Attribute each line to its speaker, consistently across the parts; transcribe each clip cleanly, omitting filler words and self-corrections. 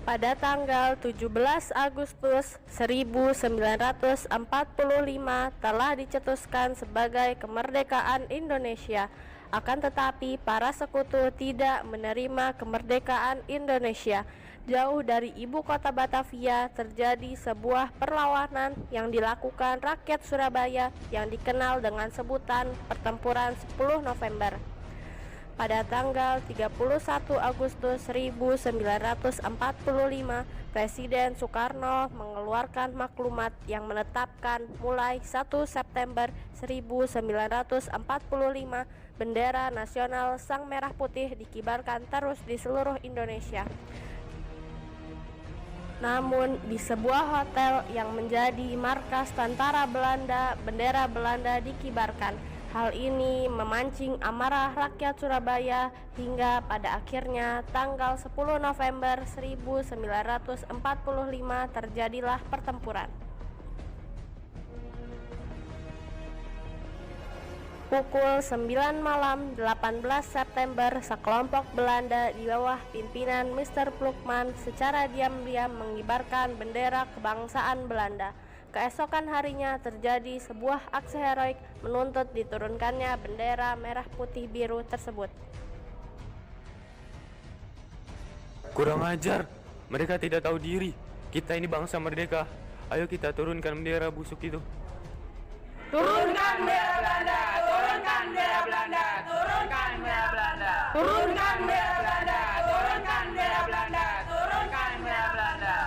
Speaker 1: Pada tanggal 17 Agustus 1945 telah dicetuskan sebagai kemerdekaan Indonesia. Akan tetapi para sekutu tidak menerima kemerdekaan Indonesia. Jauh dari ibu kota Batavia terjadi sebuah perlawanan yang dilakukan rakyat Surabaya yang dikenal dengan sebutan Pertempuran 10 November. Pada tanggal 31 Agustus 1945, Presiden Soekarno mengeluarkan maklumat yang menetapkan mulai 1 September 1945 bendera nasional Sang Merah Putih dikibarkan terus di seluruh Indonesia. Namun di sebuah hotel yang menjadi markas tentara Belanda, bendera Belanda dikibarkan. Hal ini memancing amarah rakyat Surabaya hingga pada akhirnya tanggal 10 November 1945 terjadilah pertempuran. Pukul 9 malam 18 September, sekelompok Belanda di bawah pimpinan Mr. Plukman secara diam-diam mengibarkan bendera kebangsaan Belanda. Keesokan harinya terjadi sebuah aksi heroik menuntut diturunkannya bendera merah putih biru tersebut.
Speaker 2: Kurang ajar, mereka tidak tahu diri. Kita ini bangsa merdeka. Ayo kita turunkan bendera busuk itu.
Speaker 3: Turunkan bendera Belanda, turunkan bendera Belanda, turunkan bendera Belanda, turunkan bendera Belanda, turunkan bendera Belanda, turunkan bendera Belanda.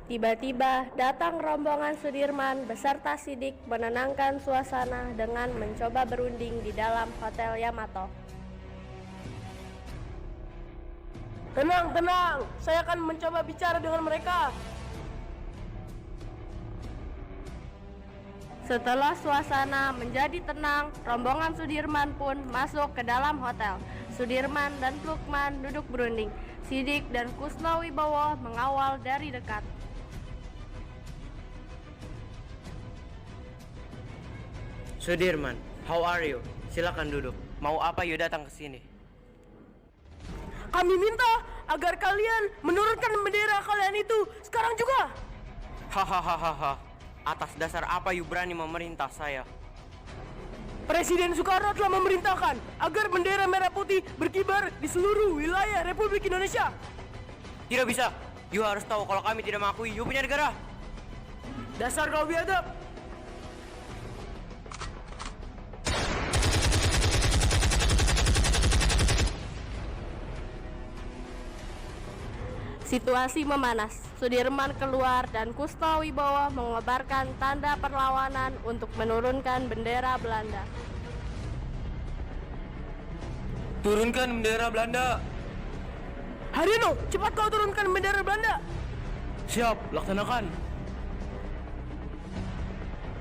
Speaker 1: Tiba-tiba datang rombongan Sudirman beserta Sidik menenangkan suasana dengan mencoba berunding di dalam Hotel Yamato.
Speaker 4: Tenang, tenang, saya akan mencoba bicara dengan mereka.
Speaker 1: Setelah suasana menjadi tenang, rombongan Sudirman pun masuk ke dalam hotel. Sudirman dan Plukman duduk berunding. Sidik dan Kusno Wibowo mengawal dari dekat.
Speaker 5: Sudirman, how are you? Silakan duduk. Mau apa you datang ke sini?
Speaker 4: Kami minta agar kalian menurunkan bendera kalian itu sekarang juga.
Speaker 5: Hahaha. Atas dasar apa you berani memerintah saya?
Speaker 4: Presiden Soekarno telah memerintahkan agar bendera merah putih berkibar di seluruh wilayah Republik Indonesia.
Speaker 5: Tidak bisa. You harus tahu kalau kami tidak mengakui you punya negara.
Speaker 4: Dasar kau biadab.
Speaker 1: Situasi memanas. Sudirman keluar dan Kusno Wibowo mengobarkan tanda perlawanan untuk menurunkan bendera Belanda.
Speaker 2: Turunkan bendera Belanda.
Speaker 4: Haryono, cepat kau turunkan bendera Belanda.
Speaker 2: Siap, laksanakan.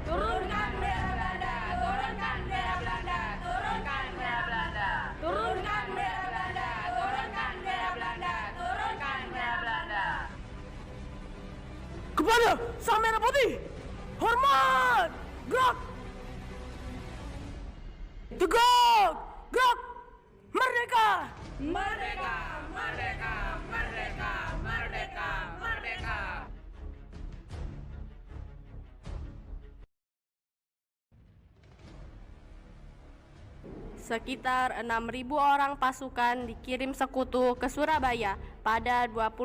Speaker 3: Turunkan bendera Belanda, turunkan bendera Belanda, turunkan bendera Belanda, turunkan bendera Belanda, turunkan bendera Belanda, turunkan bendera Belanda.
Speaker 4: Kepada Sang Merah Putih, hormat, gerak, tegak, gerak, merdeka.
Speaker 3: Merdeka, merdeka, merdeka, merdeka, merdeka.
Speaker 1: Sekitar 6.000 orang pasukan dikirim sekutu ke Surabaya pada 25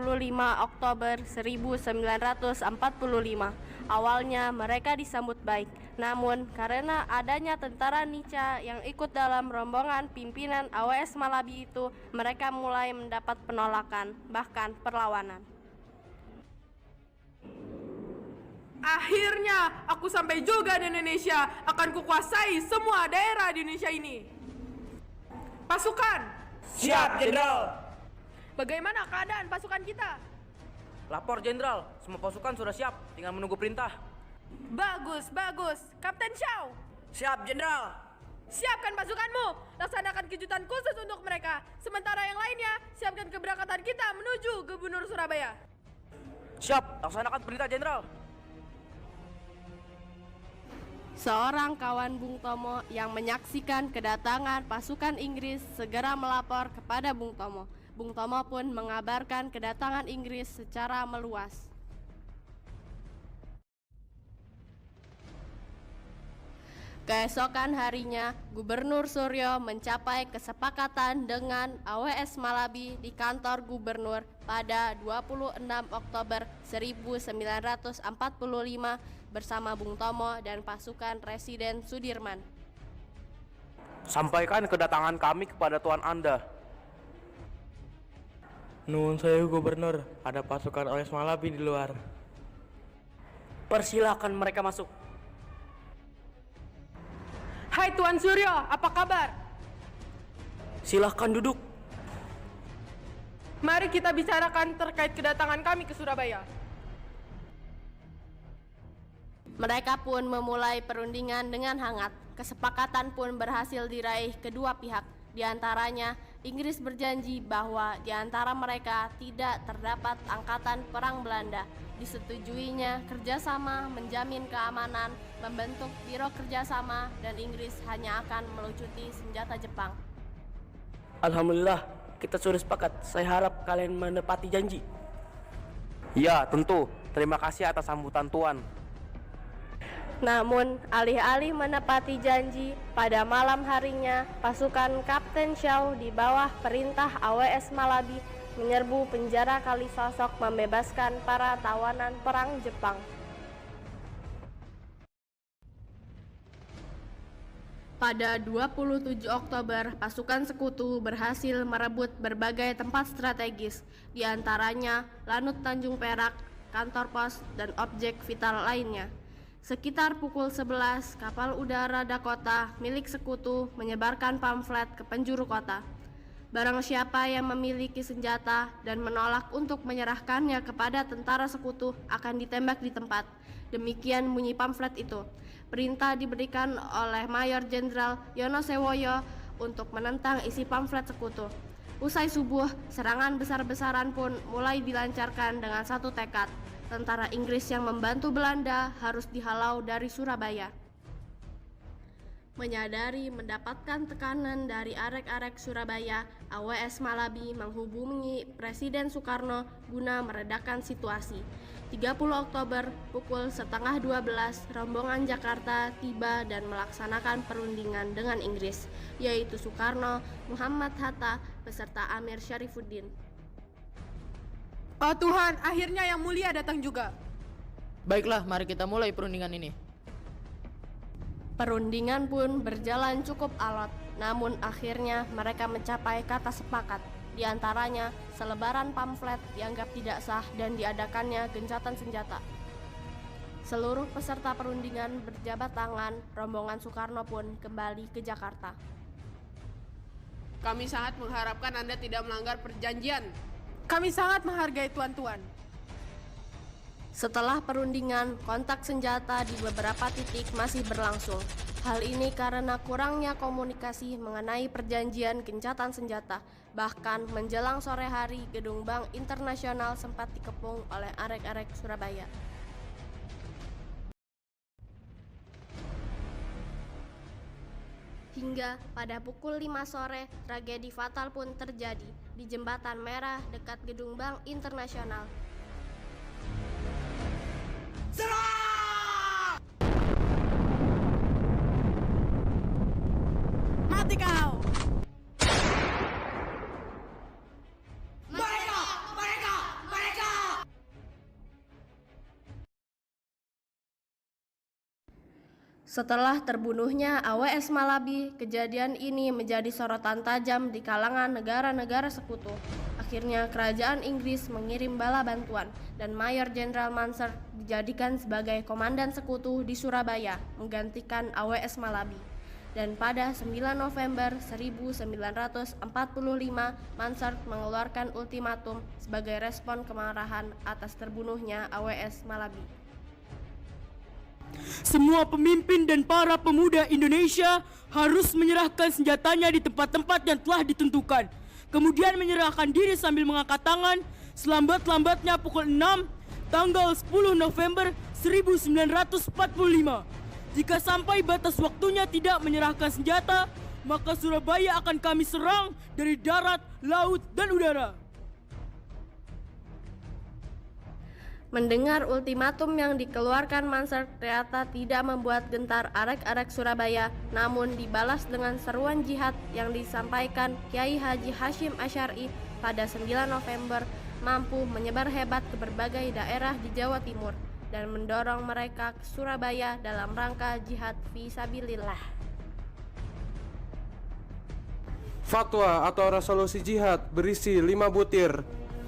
Speaker 1: Oktober 1945. Awalnya mereka disambut baik, namun karena adanya tentara Nica yang ikut dalam rombongan pimpinan AWS Malabi itu, mereka mulai mendapat penolakan, bahkan perlawanan.
Speaker 4: Akhirnya aku sampai juga di Indonesia, akan kukuasai semua daerah di Indonesia ini. Pasukan,
Speaker 5: Siap, Jenderal.
Speaker 4: bagaimana keadaan pasukan kita?
Speaker 5: Lapor, Jenderal. Semua pasukan sudah siap, tinggal menunggu perintah.
Speaker 4: Bagus, bagus. Kapten Shaw,
Speaker 5: Siap, Jenderal.
Speaker 4: siapkan pasukanmu. Laksanakan kejutan khusus untuk mereka. Sementara yang lainnya, siapkan keberangkatan kita menuju Gubernur Surabaya.
Speaker 5: Siap, laksanakan perintah, Jenderal.
Speaker 1: Seorang kawan Bung Tomo yang menyaksikan kedatangan pasukan Inggris segera melapor kepada Bung Tomo. Bung Tomo pun mengabarkan kedatangan Inggris secara meluas. Keesokan harinya, Gubernur Suryo mencapai kesepakatan dengan AWS Malabi di kantor gubernur pada 26 Oktober 1945 bersama Bung Tomo dan pasukan Residen Sudirman.
Speaker 6: Sampaikan kedatangan kami kepada Tuan Anda.
Speaker 5: Nuwun sewu Gubernur, ada pasukan AWS Malabi di luar.
Speaker 6: Persilakan mereka masuk.
Speaker 4: Hai Tuan Suryo, apa kabar?
Speaker 6: Silahkan duduk.
Speaker 4: Mari kita bicarakan terkait kedatangan kami ke Surabaya.
Speaker 1: Mereka pun memulai perundingan dengan hangat. Kesepakatan pun berhasil diraih kedua pihak. Di antaranya, Inggris berjanji bahwa di antara mereka tidak terdapat angkatan perang Belanda. Disetujuinya kerjasama menjamin keamanan, membentuk biro kerjasama, dan Inggris hanya akan melucuti senjata Jepang.
Speaker 6: Alhamdulillah, kita sudah sepakat. Saya harap kalian menepati janji. Ya, tentu. Terima kasih atas sambutan Tuan.
Speaker 1: Namun, alih-alih menepati janji, pada malam harinya pasukan Kapten Shaw di bawah perintah AWS Malabi menyerbu penjara Kalisosok membebaskan para tawanan perang Jepang. Pada 27 Oktober, pasukan sekutu berhasil merebut berbagai tempat strategis, di antaranya Lanut Tanjung Perak, kantor pos, dan objek vital lainnya. Sekitar pukul 11, kapal udara Dakota milik sekutu menyebarkan pamflet ke penjuru kota. Barang siapa yang memiliki senjata dan menolak untuk menyerahkannya kepada tentara sekutu akan ditembak di tempat. Demikian bunyi pamflet itu. Perintah diberikan oleh Mayor Jenderal Yonosewoyo untuk menentang isi pamflet sekutu. Usai subuh, serangan besar-besaran pun mulai dilancarkan dengan satu tekad. Tentara Inggris yang membantu Belanda harus dihalau dari Surabaya. Menyadari mendapatkan tekanan dari arek-arek Surabaya, AWS Malabi menghubungi Presiden Soekarno guna meredakan situasi. 30 Oktober pukul 11:30, rombongan Jakarta tiba dan melaksanakan perundingan dengan Inggris, yaitu Soekarno, Muhammad Hatta, beserta Amir Syarifuddin.
Speaker 4: Oh Tuhan, akhirnya Yang Mulia datang juga.
Speaker 7: Baiklah, mari kita mulai perundingan ini.
Speaker 1: Perundingan pun berjalan cukup alot, namun akhirnya mereka mencapai kata sepakat. Di antaranya, selebaran pamflet dianggap tidak sah dan diadakannya gencatan senjata. Seluruh peserta perundingan berjabat tangan, rombongan Soekarno pun kembali ke Jakarta.
Speaker 8: Kami sangat mengharapkan Anda tidak melanggar perjanjian.
Speaker 4: Kami sangat menghargai tuan-tuan.
Speaker 1: Setelah perundingan, kontak senjata di beberapa titik masih berlangsung. Hal ini karena kurangnya komunikasi mengenai perjanjian gencatan senjata. Bahkan menjelang sore hari, Gedung Bank Internasional sempat dikepung oleh arek-arek Surabaya. Hingga pada pukul 5 sore, tragedi fatal pun terjadi di Jembatan Merah dekat Gedung Bank Internasional.
Speaker 4: Mati kau!
Speaker 1: Setelah terbunuhnya AWS Malabi, kejadian ini menjadi sorotan tajam di kalangan negara-negara sekutu. Akhirnya kerajaan Inggris mengirim bala bantuan dan Mayor Jenderal Mansard dijadikan sebagai komandan sekutu di Surabaya, menggantikan AWS Malabi. Dan pada 9 November 1945, Mansard mengeluarkan ultimatum sebagai respon kemarahan atas terbunuhnya AWS Malabi.
Speaker 7: Semua pemimpin dan para pemuda Indonesia harus menyerahkan senjatanya di tempat-tempat yang telah ditentukan. Kemudian menyerahkan diri sambil mengangkat tangan selambat-lambatnya pukul 6 tanggal 10 November 1945. Jika sampai batas waktunya tidak menyerahkan senjata, maka Surabaya akan kami serang dari darat, laut, dan udara.
Speaker 1: Mendengar ultimatum yang dikeluarkan Mansur ternyata tidak membuat gentar arek-arek Surabaya, namun dibalas dengan seruan jihad yang disampaikan Kiai Haji Hashim Asy'ari pada 9 November mampu menyebar hebat ke berbagai daerah di Jawa Timur dan mendorong mereka ke Surabaya dalam rangka jihad fisabilillah.
Speaker 9: Fatwa atau resolusi jihad berisi 5 butir.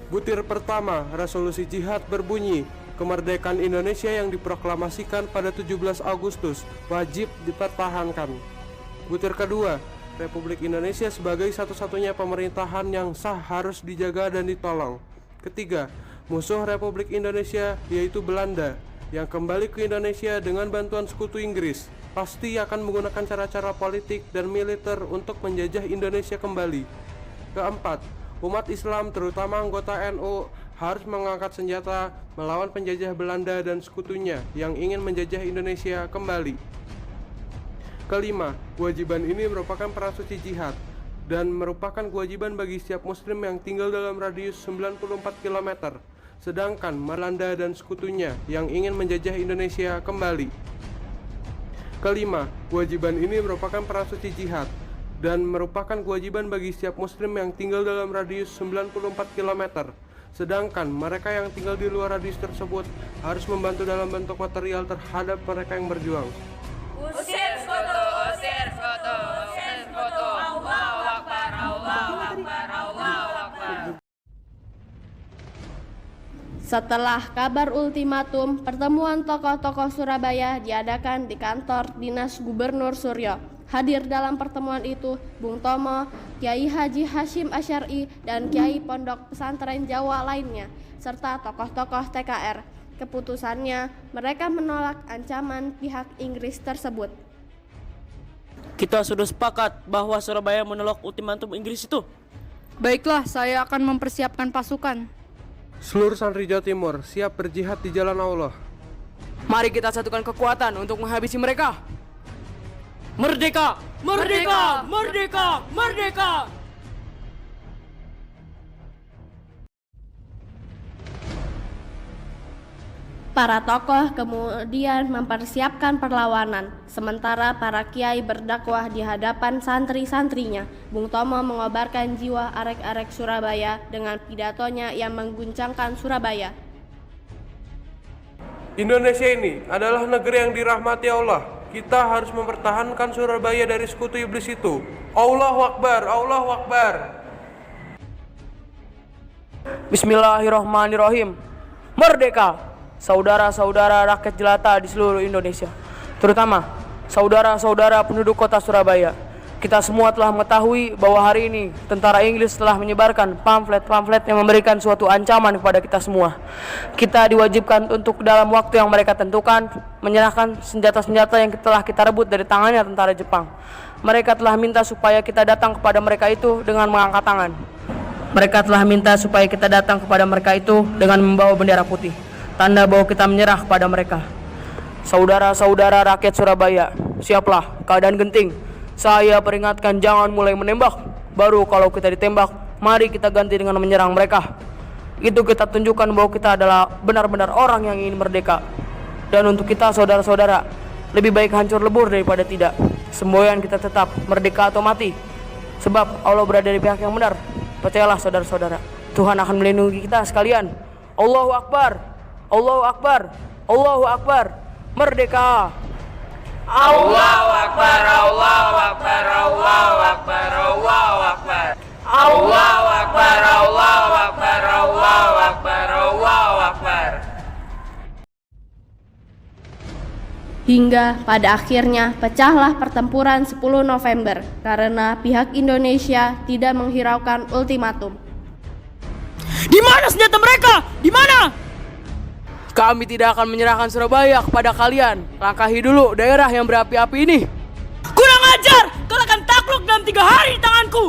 Speaker 9: Butir pertama, resolusi jihad berbunyi, kemerdekaan Indonesia yang diproklamasikan pada 17 Agustus wajib dipertahankan. Butir kedua, Republik Indonesia sebagai satu-satunya pemerintahan yang sah harus dijaga dan ditolong. Ketiga, musuh Republik Indonesia yaitu Belanda yang kembali ke Indonesia dengan bantuan sekutu Inggris pasti akan menggunakan cara-cara politik dan militer untuk menjajah Indonesia kembali. Keempat, umat Islam terutama anggota NU harus mengangkat senjata melawan penjajah Belanda dan sekutunya yang ingin menjajah Indonesia kembali. Kelima, kewajiban ini merupakan prasuci jihad dan merupakan kewajiban bagi setiap muslim yang tinggal dalam radius 94 km, sedangkan Belanda dan sekutunya yang ingin menjajah Indonesia kembali. Kelima, kewajiban ini merupakan prasuci jihad dan merupakan kewajiban bagi setiap muslim yang tinggal dalam radius 94 km, sedangkan mereka yang tinggal di luar radius tersebut harus membantu dalam bentuk material terhadap mereka yang berjuang.
Speaker 3: Usir sekutu, usir sekutu, usir sekutu. Allahu Akbar, Allahu Akbar, Allahu Akbar.
Speaker 1: Setelah kabar ultimatum, pertemuan tokoh-tokoh Surabaya diadakan di kantor Dinas Gubernur Suryo. Hadir dalam pertemuan itu Bung Tomo, Kiai Haji Hashim Asy'ari, dan Kiai Pondok Pesantren Jawa lainnya, serta tokoh-tokoh TKR. Keputusannya, mereka menolak ancaman pihak Inggris tersebut.
Speaker 6: Kita sudah sepakat bahwa Surabaya menolak ultimatum Inggris itu.
Speaker 4: Baiklah, saya akan mempersiapkan pasukan.
Speaker 9: Seluruh santri Jawa Timur siap berjihad di jalan Allah.
Speaker 6: Mari kita satukan kekuatan untuk menghabisi mereka. Merdeka!
Speaker 7: Merdeka! Merdeka! Merdeka!
Speaker 1: Para tokoh kemudian mempersiapkan perlawanan, sementara para kiai berdakwah di hadapan santri-santrinya. Bung Tomo mengobarkan jiwa arek-arek Surabaya dengan pidatonya yang mengguncangkan Surabaya.
Speaker 9: Indonesia ini adalah negeri yang dirahmati Allah. Kita harus mempertahankan Surabaya dari sekutu iblis itu. Allahu Akbar, Allahu Akbar.
Speaker 6: Bismillahirrahmanirrahim. Merdeka! Saudara-saudara rakyat jelata di seluruh Indonesia, terutama saudara-saudara penduduk kota Surabaya. Kita semua telah mengetahui bahwa hari ini tentara Inggris telah menyebarkan pamflet-pamflet yang memberikan suatu ancaman kepada kita semua. Kita diwajibkan untuk dalam waktu yang mereka tentukan menyerahkan senjata-senjata yang telah kita rebut dari tangannya tentara Jepang. Mereka telah minta supaya kita datang kepada mereka itu dengan mengangkat tangan. Mereka telah minta supaya kita datang kepada mereka itu dengan membawa bendera putih, tanda bahwa kita menyerah kepada mereka. Saudara-saudara rakyat Surabaya, siaplah, keadaan genting. Saya peringatkan jangan mulai menembak. Baru kalau kita ditembak, mari kita ganti dengan menyerang mereka. Itu kita tunjukkan bahwa kita adalah benar-benar orang yang ingin merdeka. Dan untuk kita saudara-saudara, lebih baik hancur lebur daripada tidak. Semboyan kita tetap merdeka atau mati. Sebab Allah berada di pihak yang benar. Percayalah saudara-saudara, Tuhan akan melindungi kita sekalian. Allahu Akbar, Allahu Akbar, Allahu Akbar. Merdeka!
Speaker 3: Allahu Akbar, Allahu Akbar, Allahu Akbar, Allahu Akbar. Allahu Akbar, Allahu Akbar, Allahu Akbar, Allahu Akbar.
Speaker 1: Hingga pada akhirnya pecahlah pertempuran 10 November karena pihak Indonesia tidak menghiraukan ultimatum.
Speaker 7: Di mana senjata mereka? Di mana?
Speaker 6: Kami tidak akan menyerahkan Surabaya kepada kalian. Langkahi dulu daerah yang berapi-api ini.
Speaker 7: Kurang ajar! Kau akan takluk dalam 3 hari di tanganku.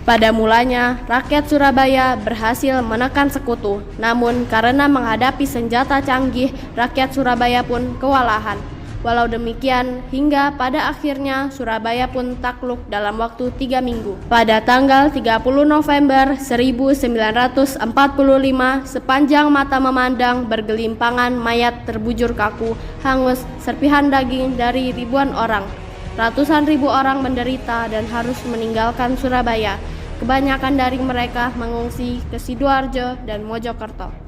Speaker 1: Pada mulanya, rakyat Surabaya berhasil menekan sekutu. Namun karena menghadapi senjata canggih, rakyat Surabaya pun kewalahan. Walau demikian, hingga pada akhirnya Surabaya pun takluk dalam waktu 3 minggu. Pada tanggal 30 November 1945, sepanjang mata memandang bergelimpangan mayat terbujur kaku, hangus, serpihan daging dari ribuan orang. Ratusan ribu orang menderita dan harus meninggalkan Surabaya. Kebanyakan dari mereka mengungsi ke Sidoarjo dan Mojokerto.